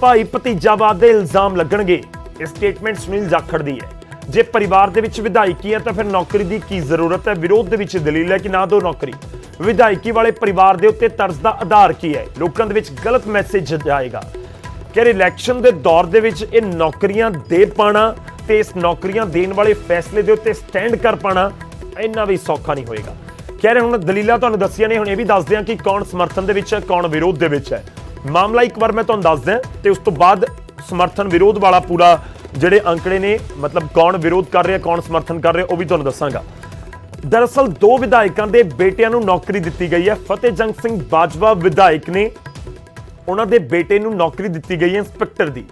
ਭਾਈ ਭਤੀਜਾਵਾਦ ਦੇ ਇਲਜ਼ਾਮ ਲੱਗਣਗੇ, ਇਹ ਸਟੇਟਮੈਂਟ ਸੁਨੀਲ ਜਾਖੜ ਦੀ ਹੈ। ਜੇ ਪਰਿਵਾਰ ਦੇ ਵਿੱਚ ਵਿਧਾਇਕੀ ਹੈ ਤਾਂ ਫਿਰ ਨੌਕਰੀ ਦੀ ਕੀ ਜ਼ਰੂਰਤ ਹੈ? ਵਿਰੋਧ ਦੇ ਵਿੱਚ ਦਲੀਲ ਹੈ ਕਿ ਨਾ ਦਿਓ ਨੌਕਰੀ। ਵਿਧਾਇਕੀ ਵਾਲੇ ਪਰਿਵਾਰ ਦੇ ਉੱਤੇ ਤਰਸ ਦਾ ਆਧਾਰ ਕੀ ਹੈ? ਲੋਕਾਂ ਦੇ ਵਿੱਚ ਗਲਤ ਮੈਸੇਜ ਜਾਏਗਾ ਕਿ ਇਲੈਕਸ਼ਨ ਦੇ ਦੌਰ ਦੇ ਵਿੱਚ ਇਹ ਨੌਕਰੀਆਂ ਦੇ ਪਾਣਾ ਤੇ ਇਸ ਨੌਕਰੀਆਂ ਦੇਣ ਵਾਲੇ ਫੈਸਲੇ ਦੇ ਉੱਤੇ ਸਟੈਂਡ ਕਰ ਪਾਣਾ ਇੰਨਾ ਵੀ ਸੌਖਾ ਨਹੀਂ ਹੋਏਗਾ। ਕਹਿ ਰਹੇ ਹੁਣ ਦਲੀਲਾਂ ਤੁਹਾਨੂੰ ਦੱਸੀਆਂ ਨੇ, ਹੁਣ ਇਹ ਵੀ ਦੱਸਦੇ ਹਾਂ ਕਿ ਕੌਣ ਸਮਰਥਨ ਦੇ ਵਿੱਚ ਹੈ, ਕੌਣ ਵਿਰੋਧ ਦੇ ਵਿੱਚ ਹੈ। ਮਾਮਲਾ ਇੱਕ ਵਾਰ ਮੈਂ ਤੁਹਾਨੂੰ ਦੱਸ ਦਿਆਂ ਤੇ ਉਸ ਤੋਂ ਬਾਅਦ ਸਮਰਥਨ ਵਿਰੋਧ ਵਾਲਾ ਪੂਰਾ ਜਿਹੜੇ ਅੰਕੜੇ ਨੇ, ਮਤਲਬ ਕੌਣ ਵਿਰੋਧ ਕਰ ਰਿਹਾ ਕੌਣ ਸਮਰਥਨ ਕਰ ਰਿਹਾ, ਉਹ ਵੀ ਤੁਹਾਨੂੰ ਦੱਸਾਂਗਾ। ਦਰਅਸਲ ਦੋ ਵਿਧਾਇਕਾਂ ਦੇ ਬੇਟਿਆਂ ਨੂੰ ਨੌਕਰੀ ਦਿੱਤੀ ਗਈ ਹੈ। ਫਤਿਹਜੰਗ ਸਿੰਘ ਬਾਜਵਾ ਵਿਧਾਇਕ ਨੇ, ਉਹਨਾਂ ਦੇ ਬੇਟੇ ਨੂੰ ਨੌਕਰੀ ਦਿੱਤੀ ਗਈ ਹੈ ਇੰਸਪੈਕਟਰ ਦੀ,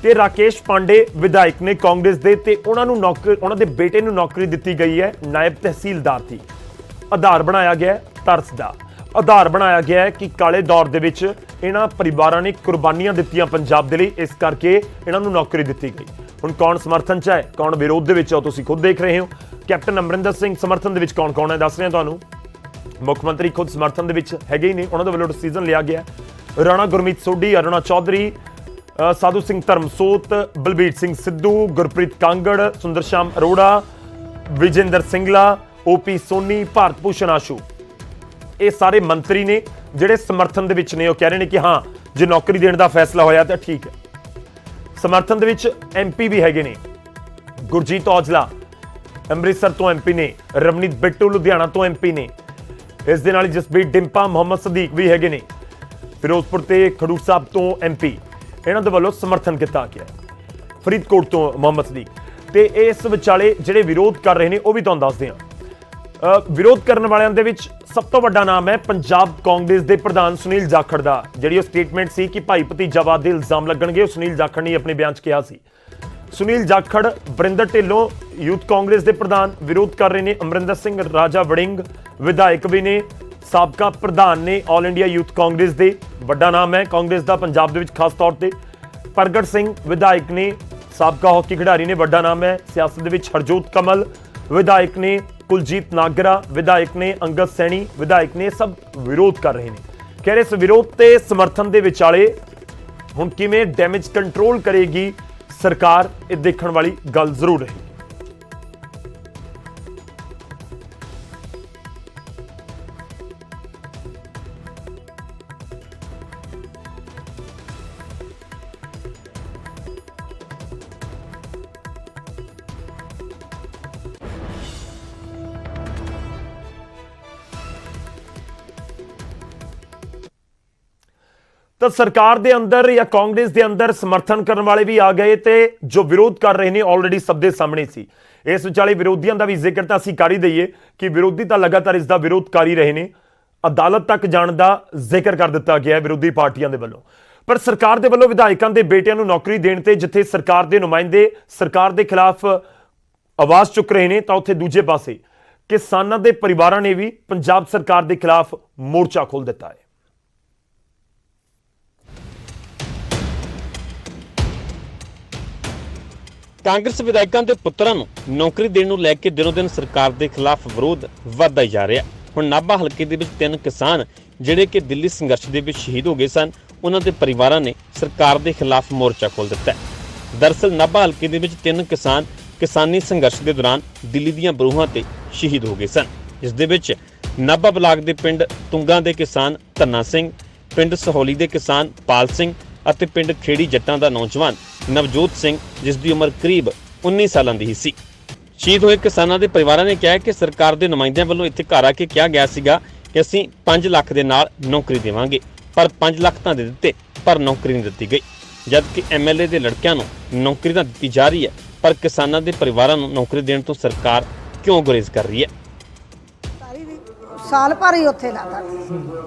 ਤੇ ਰਾਕੇਸ਼ ਪਾਂਡੇ ਵਿਧਾਇਕ ਨੇ ਕਾਂਗਰਸ ਦੇ, ਤੇ ਉਹਨਾਂ ਦੇ ਬੇਟੇ ਨੂੰ ਨੌਕਰੀ ਦਿੱਤੀ ਗਈ ਹੈ ਨਾਇਬ ਤਹਿਸੀਲਦਾਰ ਦੀ। ਆਧਾਰ ਬਣਾਇਆ ਗਿਆ ਤਰਸ ਦਾ, ਆਧਾਰ ਬਣਾਇਆ ਗਿਆ ਹੈ ਕਿ ਕਾਲੇ ਦੌਰ ਦੇ ਵਿੱਚ ਇਹਨਾਂ ਪਰਿਵਾਰਾਂ ਨੇ ਕੁਰਬਾਨੀਆਂ ਦਿੱਤੀਆਂ ਪੰਜਾਬ ਦੇ ਲਈ, ਇਸ ਕਰਕੇ ਇਹਨਾਂ ਨੂੰ ਨੌਕਰੀ ਦਿੱਤੀ ਗਈ। ਹੁਣ ਕੌਣ ਸਮਰਥਨ 'ਚ ਹੈ ਕੌਣ ਵਿਰੋਧ ਦੇ ਵਿੱਚ ਹੈ ਤੁਸੀਂ ਖੁਦ ਦੇਖ ਰਹੇ ਹੋ। ਕੈਪਟਨ ਅਮਰਿੰਦਰ ਸਿੰਘ ਸਮਰਥਨ ਦੇ ਵਿੱਚ ਕੌਣ ਹੈ ਦੱਸ ਰਿਹਾ ਤੁਹਾਨੂੰ। ਮੁੱਖ ਮੰਤਰੀ ਖੁਦ ਸਮਰਥਨ ਦੇ ਵਿੱਚ ਹੈਗੇ ਹੀ ਨੇ, ਉਹਨਾਂ ਦੇ ਵੱਲੋਂ ਡਿਸੀਜਨ ਲਿਆ ਗਿਆ। ਰਾਣਾ ਗੁਰਮੀਤ ਸੋਢੀ, ਅਰੁਣਾ ਚੌਧਰੀ, ਸਾਧੂ ਸਿੰਘ ਧਰਮਸੋਤ, ਬਲਬੀਰ ਸਿੰਘ ਸਿੱਧੂ, ਗੁਰਪ੍ਰੀਤ ਕਾਂਗੜ, ਸੁੰਦਰ ਸ਼ਾਮ ਅਰੋੜਾ, ਵਿਜੇਂਦਰ ਸਿੰਗਲਾ, ਓਪੀ ਸੋਨੀ, ਭਾਰਤ ਭੂਸ਼ਣ ਆਸ਼ੂ, ਇਹ ਸਾਰੇ ਮੰਤਰੀ ਨੇ ਜਿਹੜੇ ਸਮਰਥਨ ਦੇ ਵਿੱਚ ਨੇ। ਉਹ ਕਹਿ ਰਹੇ ਨੇ ਕਿ ਹਾਂ ਜੇ ਨੌਕਰੀ ਦੇਣ ਦਾ ਫੈਸਲਾ ਹੋਇਆ ਤਾਂ ਠੀਕ ਹੈ। ਸਮਰਥਨ ਦੇ ਵਿੱਚ ਐਮਪੀ ਵੀ ਹੈਗੇ ਨੇ, ਗੁਰਜੀਤ ਔਜਲਾ ਅੰਮ੍ਰਿਤਸਰ ਤੋਂ ਐਮਪੀ ਨੇ, ਰਵਨੀਤ ਬਿੱਟੂ ਲੁਧਿਆਣਾ ਤੋਂ ਐਮਪੀ ਨੇ, ਇਸ ਦੇ ਨਾਲ ਜਸਬੀਰ ਡਿੰਪਾ, ਮੁਹੰਮਦ ਸਦੀਕ ਵੀ ਹੈਗੇ ਨੇ ਫਿਰੋਜ਼ਪੁਰ ਤੇ ਖਡੂਰ ਸਾਹਿਬ ਤੋਂ ਐਮਪੀ, ਇਹਨਾਂ ਦੇ ਵੱਲੋਂ ਸਮਰਥਨ ਕੀਤਾ ਗਿਆ। ਫਰੀਦਕੋਟ ਤੋਂ ਮੁਹੰਮਦ ਸਦੀਕ। ਤੇ ਇਸ ਵਿਚਾਲੇ ਜਿਹੜੇ ਵਿਰੋਧ ਕਰ ਰਹੇ ਨੇ ਉਹ ਵੀ ਤੁਹਾਨੂੰ ਦੱਸਦੇ ਹਾਂ। ਵਿਰੋਧ ਕਰਨ ਵਾਲਿਆਂ ਦੇ ਵਿੱਚ ਸਭ ਤੋਂ ਵੱਡਾ ਨਾਮ ਹੈ ਪੰਜਾਬ ਕਾਂਗਰਸ ਦੇ ਪ੍ਰਧਾਨ ਸੁਨੀਲ ਜਾਖੜ ਦਾ। ਜਿਹੜੀ ਉਹ ਸਟੇਟਮੈਂਟ ਸੀ ਕਿ ਭਾਈ ਭਤੀਜਾਵਾਦ ਦੇ ਇਲਜ਼ਾਮ ਲੱਗਣਗੇ, ਉਹ ਸੁਨੀਲ ਜਾਖੜ ਨੇ ਆਪਣੇ ਬਿਆਨ 'ਚ ਕਿਹਾ ਸੀ। ਸੁਨੀਲ ਜਾਖੜ, ਬਰਿੰਦਰ ਢਿੱਲੋਂ ਯੂਥ ਕਾਂਗਰਸ ਦੇ ਪ੍ਰਧਾਨ ਵਿਰੋਧ ਕਰ ਰਹੇ ਨੇ। ਅਮਰਿੰਦਰ ਸਿੰਘ ਰਾਜਾ ਵੜਿੰਗ ਵਿਧਾਇਕ ਵੀ ਨੇ, ਸਾਬਕਾ ਪ੍ਰਧਾਨ ਨੇ ਆਲ ਇੰਡੀਆ ਯੂਥ ਕਾਂਗਰਸ ਦੇ, ਵੱਡਾ ਨਾਮ ਹੈ ਕਾਂਗਰਸ ਦਾ ਪੰਜਾਬ ਦੇ ਵਿੱਚ ਖਾਸ ਤੌਰ ਤੇ। ਪ੍ਰਗਟ ਸਿੰਘ ਵਿਧਾਇਕ ਨੇ, ਸਾਬਕਾ ਹਾਕੀ ਖਿਡਾਰੀ ਨੇ, ਵੱਡਾ ਨਾਮ ਹੈ ਸਿਆਸਤ ਦੇ ਵਿੱਚ। ਹਰਜੋਤ ਕਮਲ ਵਿਧਾਇਕ ਨੇ, ਕੁਲਜੀਤ ਨਾਗਰਾ ਵਿਧਾਇਕ ਨੇ, ਅੰਗਦ ਸੈਣੀ ਵਿਧਾਇਕ ਨੇ, ਸਭ ਵਿਰੋਧ ਕਰ ਰਹੇ ਨੇ। ਕਹਿ ਰਹੇ ਇਸ ਵਿਰੋਧ ਤੇ ਸਮਰਥਨ ਦੇ ਵਿਚਾਲੇ ਹੁਣ ਕਿਵੇਂ ਡੈਮੇਜ ਕੰਟਰੋਲ ਕਰੇਗੀ ਸਰਕਾਰ, ਇਹ ਦੇਖਣ ਵਾਲੀ ਗੱਲ ਜ਼ਰੂਰ ਰਹੀ। ਤਾਂ ਸਰਕਾਰ ਦੇ ਅੰਦਰ ਜਾਂ ਕਾਂਗਰਸ ਦੇ ਅੰਦਰ ਸਮਰਥਨ ਕਰਨ ਵਾਲੇ ਵੀ ਆ ਗਏ ਤੇ ਜੋ ਵਿਰੋਧ ਕਰ ਰਹੇ ਨੇ ਆਲਰੇਡੀ ਸਭ ਦੇ ਸਾਹਮਣੇ ਸੀ। ਇਸ ਵਿਚਾਲੇ ਵਿਰੋਧੀਆਂ ਦਾ ਵੀ ਜ਼ਿਕਰ ਤਾਂ ਅਸੀਂ ਕਰ ਹੀ ਦਈਏ ਕਿ ਵਿਰੋਧੀ ਤਾਂ ਲਗਾਤਾਰ ਇਸ ਦਾ ਵਿਰੋਧ ਕਰ ਹੀ ਰਹੇ ਨੇ। ਅਦਾਲਤ ਤੱਕ ਜਾਣ ਦਾ ਜ਼ਿਕਰ ਕਰ ਦਿੱਤਾ ਗਿਆ ਵਿਰੋਧੀ ਪਾਰਟੀਆਂ ਦੇ ਵੱਲੋਂ। ਪਰ ਸਰਕਾਰ ਦੇ ਵੱਲੋਂ ਵਿਧਾਇਕਾਂ ਦੇ ਬੇਟਿਆਂ ਨੂੰ ਨੌਕਰੀ ਦੇਣ ਤੇ ਜਿੱਥੇ ਸਰਕਾਰ ਦੇ ਨੁਮਾਇੰਦੇ ਸਰਕਾਰ ਦੇ ਖਿਲਾਫ ਆਵਾਜ਼ ਚੁੱਕ ਰਹੇ ਨੇ, ਤਾਂ ਉੱਥੇ ਦੂਜੇ ਪਾਸੇ ਕਿਸਾਨਾਂ ਦੇ ਪਰਿਵਾਰਾਂ ਨੇ ਵੀ ਪੰਜਾਬ ਸਰਕਾਰ ਦੇ ਖਿਲਾਫ ਮੋਰਚਾ ਖੋਲ੍ਹ ਦਿੱਤਾ ਹੈ। ਕਾਂਗਰਸ ਵਿਧਾਇਕਾਂ ਦੇ ਪੁੱਤਰਾਂ ਨੂੰ ਨੌਕਰੀ ਦੇਣ ਨੂੰ ਲੈ ਕੇ ਦਿਨੋਂ ਦਿਨ ਸਰਕਾਰ ਦੇ ਖਿਲਾਫ ਵਿਰੋਧ ਵੱਧਦਾ ਹੀ ਜਾ ਰਿਹਾ। ਹੁਣ ਨਾਭਾ ਹਲਕੇ ਦੇ ਵਿੱਚ 3 ਕਿਸਾਨ ਜਿਹੜੇ ਕਿ ਦਿੱਲੀ ਸੰਘਰਸ਼ ਦੇ ਵਿੱਚ ਸ਼ਹੀਦ ਹੋ ਗਏ ਸਨ, ਉਹਨਾਂ ਦੇ ਪਰਿਵਾਰਾਂ ਨੇ ਸਰਕਾਰ ਦੇ ਖਿਲਾਫ ਮੋਰਚਾ ਖੋਲ੍ਹ ਦਿੱਤਾ ਹੈ। ਦਰਅਸਲ ਨਾਭਾ ਹਲਕੇ ਦੇ ਵਿੱਚ 3 ਕਿਸਾਨ ਕਿਸਾਨੀ ਸੰਘਰਸ਼ ਦੇ ਦੌਰਾਨ ਦਿੱਲੀ ਦੀਆਂ ਬਰੂਹਾਂ ਤੇ ਸ਼ਹੀਦ ਹੋ ਗਏ ਸਨ, ਜਿਸ ਦੇ ਵਿੱਚ ਨਾਭਾ ਬਲਾਕ ਦੇ ਪਿੰਡ ਤੁੰਗਾ ਦੇ ਕਿਸਾਨ ਧੰਨਾ ਸਿੰਘ, ਪਿੰਡ ਸਹੌਲੀ ਦੇ ਕਿਸਾਨ ਪਾਲ ਸਿੰਘ ਅਤੇ ਪਿੰਡ ਖੇੜੀ ਜੱਟਾਂ ਦਾ ਨੌਜਵਾਨ ਨਵਜੋਤ ਸਿੰਘ, ਜਿਸ ਦੀ ਉਮਰ ਕਰੀਬ 19 ਸਾਲਾਂ ਦੀ ਸੀ। ਸ਼ਹੀਦ ਹੋਏ ਕਿਸਾਨਾਂ ਦੇ ਪਰਿਵਾਰਾਂ ਨੇ ਕਿਹਾ ਕਿ ਸਰਕਾਰ ਦੇ ਨੁਮਾਇੰਦਿਆਂ ਵੱਲੋਂ ਇੱਥੇ ਘਰ ਆ ਕੇ ਕਿਹਾ ਗਿਆ ਸੀਗਾ ਕਿ ਅਸੀਂ 5 ਲੱਖ ਦੇ ਨਾਲ ਨੌਕਰੀ ਦੇਵਾਂਗੇ, ਪਰ 5 ਲੱਖ ਤਾਂ ਦੇ ਦਿੱਤੇ ਪਰ ਨੌਕਰੀ ਨਹੀਂ ਦਿੱਤੀ ਗਈ। ਜਦਕਿ ਐਮਐਲਏ ਦੇ ਲੜਕਿਆਂ ਨੂੰ ਨੌਕਰੀ ਤਾਂ ਦਿੱਤੀ ਜਾ ਰਹੀ ਹੈ, ਪਰ ਕਿਸਾਨਾਂ ਦੇ ਪਰਿਵਾਰਾਂ ਨੂੰ ਨੌਕਰੀ ਦੇਣ ਤੋਂ ਸਰਕਾਰ ਕਿਉਂ ਗੁਰੇਜ਼ ਕਰ ਰਹੀ ਹੈ? ਸਾਲ ਭਰ ਹੀ ਉੱਥੇ ਲਾਤਾ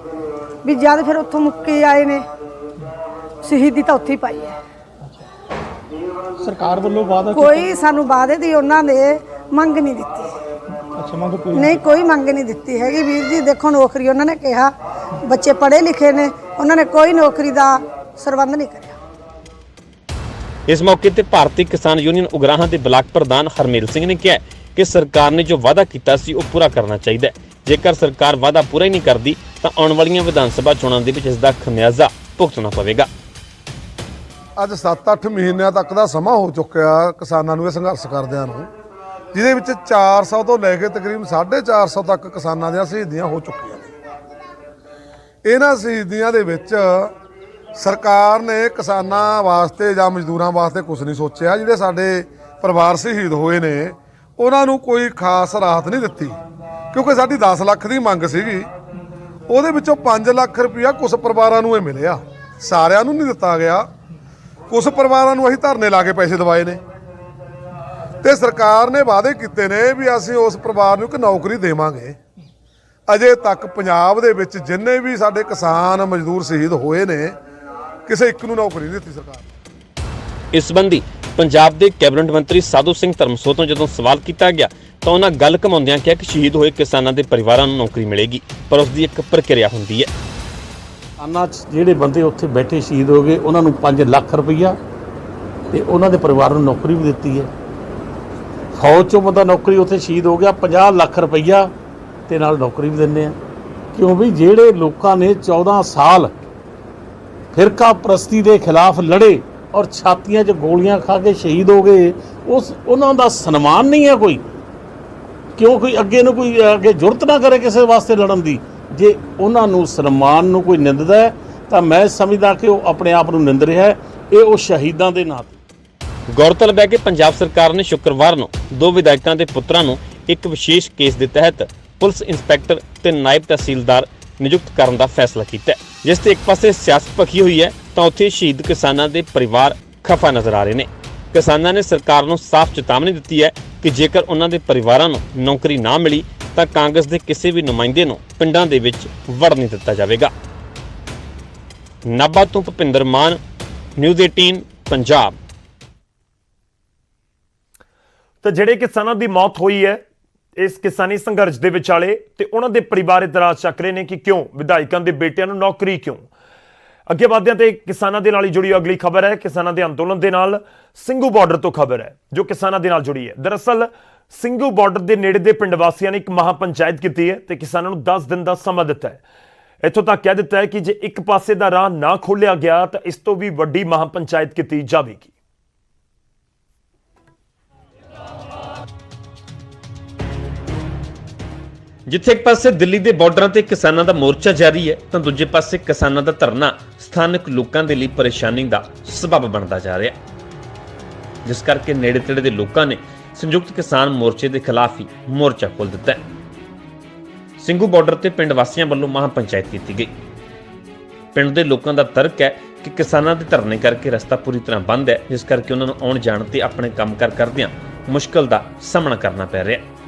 ਵੀ ਜਦ ਫਿਰ ਉੱਥੋਂ ਮੁੱਕੇ ਆਏ ਨੇ ਸ਼ਹੀਦੀ ਤਾਂ ਉੱਥੇ ਹੀ ਪਾਈ ਹੈ। ਸਰਕਾਰ ਵੱਲੋਂ ਵਾਅਦਾ ਕੋਈ ਸਾਨੂੰ ਵਾਅਦੇ ਦੀ ਉਹਨਾਂ ਨੇ ਮੰਗ ਨਹੀਂ ਦਿੱਤੀ। ਅੱਛਾ, ਮੰਗ ਪੂਰੀ ਨਹੀਂ, ਕੋਈ ਮੰਗ ਨਹੀਂ ਦਿੱਤੀ ਹੈਗੀ ਵੀਰ ਜੀ। ਦੇਖੋ ਨੌਕਰੀ ਉਹਨਾਂ ਨੇ ਕਿਹਾ, ਬੱਚੇ ਪੜ੍ਹੇ ਲਿਖੇ ਨੇ, ਉਹਨਾਂ ਨੇ ਕੋਈ ਨੌਕਰੀ ਦਾ ਸਰਬੰਧ ਨਹੀਂ ਕਰਿਆ। ਇਸ ਮੌਕੇ ਤੇ ਭਾਰਤੀ ਕਿਸਾਨ ਯੂਨੀਅਨ ਉਗਰਾਹਾਂ ਦੇ ਬਲਾਕ ਪ੍ਰਧਾਨ ਹਰਮੇਲ ਸਿੰਘ ਨੇ ਕਿਹਾ ਕਿ ਸਰਕਾਰ ਨੇ ਜੋ ਵਾਅਦਾ ਕੀਤਾ ਸੀ ਉਹ ਪੂਰਾ ਕਰਨਾ ਚਾਹੀਦਾ ਹੈ। ਜੇਕਰ ਸਰਕਾਰ ਵਾਅਦਾ ਪੂਰਾ ਹੀ ਨਹੀਂ ਕਰਦੀ ਤਾਂ ਆਉਣ ਵਾਲੀਆਂ ਵਿਧਾਨ ਸਭਾ ਚੋਣਾਂ ਦੇ ਵਿੱਚ ਇਸ ਦਾ ਖਮਿਆਜ਼ਾ ਭੁਗਤਣਾ ਪਵੇਗਾ। ਅੱਜ 7-8 ਮਹੀਨਿਆਂ ਤੱਕ ਦਾ ਸਮਾਂ ਹੋ ਚੁੱਕਿਆ ਕਿਸਾਨਾਂ ਨੂੰ ਇਹ ਸੰਘਰਸ਼ ਕਰਦਿਆਂ ਨੂੰ, ਜਿਹਦੇ ਵਿੱਚ 400 ਤੋਂ ਲੈ ਕੇ ਤਕਰੀਬਨ 450 ਤੱਕ ਕਿਸਾਨਾਂ ਦੀਆਂ ਸ਼ਹੀਦੀਆਂ ਹੋ ਚੁੱਕੀਆਂ ਨੇ। ਇਹਨਾਂ ਸ਼ਹੀਦੀਆਂ ਦੇ ਵਿੱਚ ਸਰਕਾਰ ਨੇ ਕਿਸਾਨਾਂ ਵਾਸਤੇ ਜਾਂ ਮਜ਼ਦੂਰਾਂ ਵਾਸਤੇ ਕੁਝ ਨਹੀਂ ਸੋਚਿਆ। ਜਿਹੜੇ ਸਾਡੇ ਪਰਿਵਾਰ ਸ਼ਹੀਦ ਹੋਏ ਨੇ ਉਹਨਾਂ ਨੂੰ ਕੋਈ ਖਾਸ ਰਾਹਤ ਨਹੀਂ ਦਿੱਤੀ, ਕਿਉਂਕਿ ਸਾਡੀ 10 ਲੱਖ ਦੀ ਮੰਗ ਸੀਗੀ। ਉਹਦੇ ਵਿੱਚੋਂ 5 ਲੱਖ ਰੁਪਇਆ ਕੁਝ ਪਰਿਵਾਰਾਂ ਨੂੰ ਇਹ ਮਿਲਿਆ, ਸਾਰਿਆਂ ਨੂੰ ਨਹੀਂ ਦਿੱਤਾ ਗਿਆ। ਕੁਝ ਪਰਿਵਾਰਾਂ ਨੂੰ ਅਸੀਂ ਧਰਨੇ ਲਾ ਕੇ ਪੈਸੇ ਦਿਵਾਏ ਨੇ ਤੇ ਸਰਕਾਰ ਨੇ ਵਾਅਦੇ ਕੀਤੇ ਨੇ ਵੀ ਅਸੀਂ ਉਸ ਪਰਿਵਾਰ ਨੂੰ ਇੱਕ ਨੌਕਰੀ ਦੇਵਾਂਗੇ। ਅਜੇ ਤੱਕ ਪੰਜਾਬ ਦੇ ਵਿੱਚ ਜਿੰਨੇ ਵੀ ਸਾਡੇ ਕਿਸਾਨ ਮਜ਼ਦੂਰ ਸ਼ਹੀਦ ਹੋਏ ਨੇ ਕਿਸੇ ਇੱਕ ਨੂੰ ਨੌਕਰੀ ਨਹੀਂ ਦਿੱਤੀ ਸਰਕਾਰ। ਇਸ ਸੰਬੰਧੀ ਪੰਜਾਬ ਦੇ ਕੈਬਨਿਟ ਮੰਤਰੀ ਸਾਧੂ ਸਿੰਘ ਧਰਮਸੋਤ ਤੋਂ ਜਦੋਂ ਸਵਾਲ ਕੀਤਾ ਗਿਆ ਤਾਂ ਉਹਨਾਂ ਗੱਲ ਘਮਾਉਂਦਿਆਂ ਕਿਹਾ ਕਿ ਸ਼ਹੀਦ ਹੋਏ ਕਿਸਾਨਾਂ ਦੇ ਪਰਿਵਾਰਾਂ ਨੂੰ ਨੌਕਰੀ ਮਿਲੇਗੀ, ਪਰ ਉਸ ਦੀ ਇੱਕ ਪ੍ਰਕਿਰਿਆ ਹੁੰਦੀ ਹੈ। ਕਿਸਾਨਾਂ 'ਚ ਜਿਹੜੇ ਬੰਦੇ ਉੱਥੇ ਬੈਠੇ ਸ਼ਹੀਦ ਹੋ ਗਏ ਉਹਨਾਂ ਨੂੰ 5 ਲੱਖ ਰੁਪਈਆ ਤੇ ਉਹਨਾਂ ਦੇ ਪਰਿਵਾਰ ਨੂੰ ਨੌਕਰੀ ਵੀ ਦਿੱਤੀ ਹੈ। ਫੌਜ 'ਚੋਂ ਬੰਦਾ ਨੌਕਰੀ ਉੱਥੇ ਸ਼ਹੀਦ ਹੋ ਗਿਆ, 50 ਲੱਖ ਰੁਪਈਆ ਤੇ ਨਾਲ ਨੌਕਰੀ ਵੀ ਦਿੰਦੇ ਆ। ਕਿਉਂ ਵੀ ਜਿਹੜੇ ਲੋਕਾਂ ਨੇ 14 ਸਾਲ ਫਿਰਕਾ ਪ੍ਰਸਤੀ ਦੇ ਖਿਲਾਫ ਲੜੇ ਔਰ ਛਾਤੀਆਂ 'ਚ ਗੋਲੀਆਂ ਖਾ ਕੇ ਸ਼ਹੀਦ ਹੋ ਗਏ, ਉਹਨਾਂ ਦਾ ਸਨਮਾਨ ਨਹੀਂ ਹੈ ਕੋਈ। ਕਿਉਂ ਕੋਈ ਅੱਗੇ ਨੂੰ ਕੋਈ ਅੱਗੇ ਜੁਰਤ ਨਾ ਕਰੇ ਕਿਸੇ ਵਾਸਤੇ ਲੜਨ ਦੀ। ਜੇ ਉਹਨਾਂ ਨੂੰ ਸਨਮਾਨ ਨੂੰ ਕੋਈ ਨਿੰਦਦਾ ਹੈ ਤਾਂ ਮੈਂ ਸਮਝਦਾ ਕਿ ਉਹ ਆਪਣੇ ਆਪ ਨੂੰ ਨਿੰਦ ਰਿਹਾ ਹੈ। ਇਹ ਉਹ ਸ਼ਹੀਦਾਂ ਦੇ ਨਾਂ ਤੇ। ਗੌਰਤਲਬ ਹੈ ਕਿ ਪੰਜਾਬ ਸਰਕਾਰ ਨੇ ਸ਼ੁੱਕਰਵਾਰ ਨੂੰ 2 ਵਿਧਾਇਕਾਂ ਦੇ ਪੁੱਤਰਾਂ ਨੂੰ ਇੱਕ ਵਿਸ਼ੇਸ਼ ਕੇਸ ਦੇ ਤਹਿਤ ਪੁਲਿਸ ਇੰਸਪੈਕਟਰ ਤੇ ਨਾਇਬ ਤਹਿਸੀਲਦਾਰ ਨਿਯੁਕਤ ਕਰਨ ਦਾ ਫੈਸਲਾ ਕੀਤਾ ਹੈ, ਜਿਸ ਤੇ ਇੱਕ ਪਾਸੇ ਸਿਆਸਤ ਭਖੀ ਹੋਈ ਹੈ ਤਾਂ ਉੱਥੇ ਸ਼ਹੀਦ ਕਿਸਾਨਾਂ ਦੇ ਪਰਿਵਾਰ ਖਫਾ ਨਜ਼ਰ ਆ ਰਹੇ ਨੇ। ਕਿਸਾਨਾਂ ਨੇ ਸਰਕਾਰ ਨੂੰ ਸਾਫ਼ ਚੇਤਾਵਨੀ ਦਿੱਤੀ ਹੈ ਕਿ ਜੇਕਰ ਉਹਨਾਂ ਦੇ ਪਰਿਵਾਰਾਂ ਨੂੰ ਨੌਕਰੀ ਨਾ ਮਿਲੀ ਤਾਂ ਕਾਂਗਰਸ ਦੇ ਕਿਸੇ ਵੀ ਨੁਮਾਇੰਦੇ ਨੂੰ ਪਿੰਡਾਂ ਦੇ ਵਿੱਚ ਵੜ ਨਹੀਂ ਦਿੱਤਾ ਜਾਵੇਗਾ। ਨਾਭਾ ਤੋਂ ਭੁਪਿੰਦਰ ਮਾਨ, ਨਿਊਜ਼ 18 ਪੰਜਾਬ। ਤਾਂ ਜਿਹੜੇ ਕਿਸਾਨਾਂ ਦੀ ਮੌਤ ਹੋਈ ਹੈ ਇਸ ਕਿਸਾਨੀ ਸੰਘਰਸ਼ ਦੇ ਵਿਚਾਲੇ ਤੇ ਉਹਨਾਂ ਦੇ ਪਰਿਵਾਰ ਇਤਰਾਜ਼ ਚੱਕ ਰਹੇ ਨੇ ਕਿ ਕਿਉਂ ਵਿਧਾਇਕਾਂ ਦੇ ਬੇਟਿਆਂ ਨੂੰ ਨੌਕਰੀ ਕਿਉਂ। ਅੱਗੇ ਵਧਦਿਆਂ ਤੇ ਕਿਸਾਨਾਂ ਦੇ ਨਾਲ ਹੀ ਜੁੜੀ ਅਗਲੀ ਖਬਰ ਹੈ। ਕਿਸਾਨਾਂ ਦੇ ਅੰਦੋਲਨ ਦੇ ਨਾਲ ਸਿੰਘੂ ਬਾਰਡਰ ਤੋਂ ਖਬਰ ਹੈ ਜੋ ਕਿਸਾਨਾਂ ਦੇ ਨਾਲ ਜੁੜੀ ਹੈ। ਦਰਅਸਲ ਸਿੰਘੂ ਬਾਰਡਰ ਦੇ ਨੇੜੇ ਦੇ ਪਿੰਡ ਵਾਸੀਆਂ ਨੇ ਇੱਕ ਮਹਾ ਪੰਚਾਇਤ ਕੀਤੀ ਹੈ ਤੇ ਕਿਸਾਨਾਂ ਨੂੰ 10 ਦਿਨ ਦਾ ਸਮਾਂ ਦਿੱਤਾ ਹੈ। ਇੱਥੋਂ ਤੱਕ ਕਹਿ ਦਿੱਤਾ ਹੈ ਕਿ ਜੇ ਇੱਕ ਪਾਸੇ ਦਾ ਰਾਹ ਨਾ ਖੋਲ੍ਹਿਆ ਗਿਆ ਤਾਂ ਇਸ ਤੋਂ ਵੀ ਵੱਡੀ ਮਹਾ ਪੰਚਾਇਤ ਕੀਤੀ ਜਾਵੇਗੀ। ਜਿੱਥੇ ਇੱਕ ਪਾਸੇ ਦਿੱਲੀ ਦੇ ਬਾਰਡਰਾਂ ਤੇ ਕਿਸਾਨਾਂ ਦਾ ਮੋਰਚਾ ਜਾਰੀ ਹੈ ਤਾਂ ਦੂਜੇ ਪਾਸੇ ਕਿਸਾਨਾਂ ਦਾ ਧਰਨਾ ਸਥਾਨਕ ਲੋਕਾਂ ਦੇ ਲਈ ਪਰੇਸ਼ਾਨੀ ਦਾ ਸਬਬ ਬਣਦਾ ਜਾ ਰਿਹਾ ਹੈ, ਜਿਸ ਕਰਕੇ ਨੇੜੇ-ਤੇੜੇ ਦੇ ਲੋਕਾਂ ਨੇ ਸੰਯੁਕਤ ਕਿਸਾਨ ਮੋਰਚੇ ਦੇ ਖਿਲਾਫ ਹੀ ਮੋਰਚਾ ਖੋਲ੍ਹ ਦਿੱਤਾ ਹੈ। ਸਿੰਘੂ ਬਾਰਡਰ ਤੇ ਪਿੰਡ ਵਾਸੀਆਂ ਵੱਲੋਂ ਮਹਾ ਪੰਚਾਇਤ ਕੀਤੀ ਗਈ। ਪਿੰਡ ਦੇ ਲੋਕਾਂ ਦਾ ਤਰਕ ਹੈ ਕਿ ਕਿਸਾਨਾਂ ਦੇ ਧਰਨੇ ਕਰਕੇ ਰਸਤਾ ਪੂਰੀ ਤਰ੍ਹਾਂ ਬੰਦ ਹੈ, ਜਿਸ ਕਰਕੇ ਉਹਨਾਂ ਨੂੰ ਆਉਣ ਜਾਣ ਤੇ ਆਪਣੇ ਕੰਮਕਾਰ ਕਰਦਿਆਂ ਮੁਸ਼ਕਲ ਦਾ ਸਾਹਮਣਾ ਕਰਨਾ ਪੈ ਰਿਹਾ ਹੈ।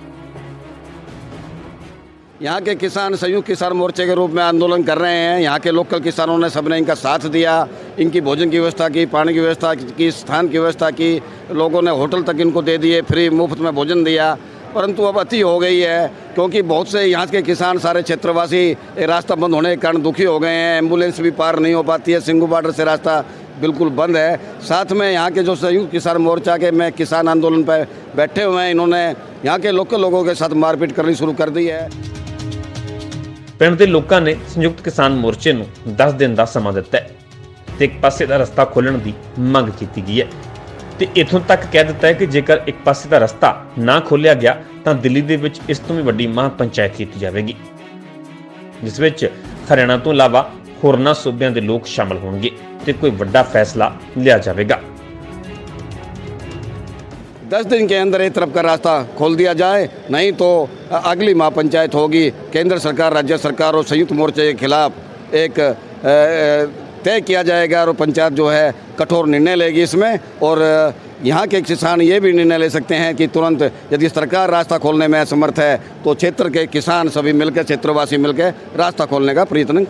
यहाँ के किसान संयुक्त किसान मोर्चे के रूप में आंदोलन कर रहे हैं। यहाँ के लोकल किसानों ने सबने इनका साथ दिया, इनकी भोजन की व्यवस्था की, पानी की व्यवस्था की, स्थान की व्यवस्था की, लोगों ने होटल तक इनको दे दिए, फ्री मुफ्त में भोजन दिया। परंतु अब अति हो गई है क्योंकि बहुत से यहाँ के किसान सारे क्षेत्रवासी रास्ता बंद होने के कारण दुखी हो गए हैं। एम्बुलेंस भी पार नहीं हो पाती है, ਸਿੰਘੂ बार्डर से रास्ता बिल्कुल बंद है। साथ में यहाँ के जो संयुक्त किसान मोर्चा के में किसान आंदोलन पर बैठे हुए हैं, इन्होंने यहाँ के लोकल लोगों के साथ मारपीट करनी शुरू कर दी है। ਪਿੰਡ ਦੇ ਲੋਕਾਂ ਨੇ ਸੰਯੁਕਤ ਕਿਸਾਨ ਮੋਰਚੇ ਨੂੰ 10 ਦਿਨ ਦਾ ਸਮਾਂ ਦਿੱਤਾ ਹੈ ਤੇ ਇੱਕ ਪਾਸੇ ਦਾ ਰਸਤਾ ਖੋਲ੍ਹਣ ਦੀ ਮੰਗ ਕੀਤੀ ਗਈ ਹੈ ਤੇ ਇਥੋਂ ਤੱਕ ਕਹਿ ਦਿੱਤਾ ਹੈ ਕਿ ਜੇਕਰ ਇੱਕ ਪਾਸੇ ਦਾ ਰਸਤਾ ਨਾ ਖੋਲ੍ਹਿਆ ਗਿਆ ਤਾਂ ਦਿੱਲੀ ਦੇ ਵਿੱਚ ਇਸ ਤੋਂ ਵੀ ਵੱਡੀ ਮਹਾ ਪੰਚਾਇਤ ਕੀਤੀ ਜਾਵੇਗੀ, ਜਿਸ ਵਿੱਚ ਹਰਿਆਣਾ ਤੋਂ ਇਲਾਵਾ ਹੋਰਨਾਂ ਸੂਬਿਆਂ ਦੇ ਲੋਕ ਸ਼ਾਮਲ ਹੋਣਗੇ ਤੇ ਕੋਈ ਵੱਡਾ ਫੈਸਲਾ ਲਿਆ ਜਾਵੇਗਾ। 10 दिन के अंदर एक तरफ का रास्ता खोल दिया जाए, नहीं तो अगली महापंचायत होगी। केंद्र सरकार, राज्य सरकार और संयुक्त मोर्चे के खिलाफ एक तय किया जाएगा और पंचायत जो है कठोर निर्णय लेगी इसमें। और यहाँ के किसान ये भी निर्णय ले सकते हैं कि तुरंत यदि सरकार रास्ता खोलने में असमर्थ है तो क्षेत्र के किसान सभी मिलकर, क्षेत्रवासी मिलकर रास्ता खोलने का प्रयत्न